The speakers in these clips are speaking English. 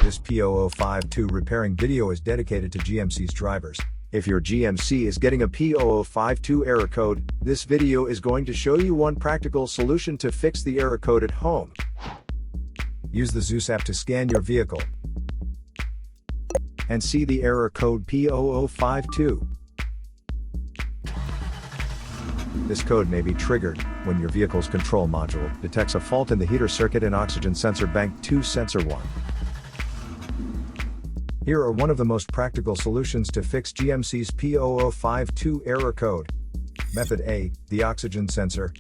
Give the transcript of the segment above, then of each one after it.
This P0052 repairing video is dedicated to GMC's drivers. If your GMC is getting a P0052 error code, this video is going to show you one practical solution to fix the error code at home. Use the Zeus app to scan your vehicle and see the error code P0052. This code may be triggered when your vehicle's control module detects a fault in the heater circuit and oxygen sensor bank 2 sensor 1. Here are one of the most practical solutions to fix GMC's P0052 error code. Method A, the oxygen sensor.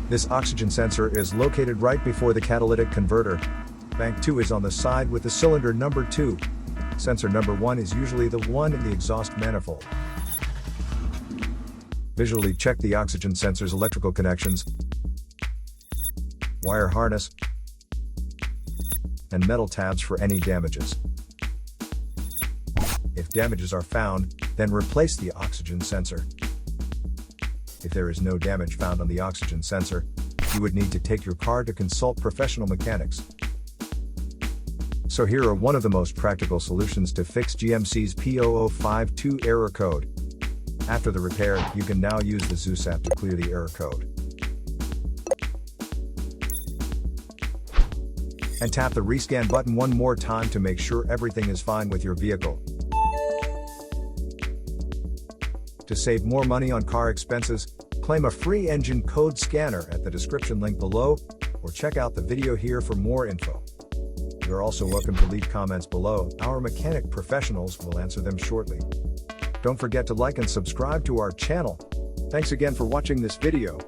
This oxygen sensor is located right before the catalytic converter. Bank 2 is on the side with the cylinder number 2. Sensor number 1 is usually the one in the exhaust manifold. Visually check the oxygen sensor's electrical connections, wire harness, and metal tabs for any damages. If damages are found, then replace the oxygen sensor. If there is no damage found on the oxygen sensor, you would need to take your car to consult professional mechanics. So here are one of the most practical solutions to fix GMC's P0052 error code. After the repair, you can now use the Zeus app to clear the error code. And tap the rescan button one more time to make sure everything is fine with your vehicle. To save more money on car expenses, claim a free engine code scanner at the description link below, or check out the video here for more info. You're also welcome to leave comments below. Our mechanic professionals will answer them shortly. Don't forget to like and subscribe to our channel. Thanks again for watching this video.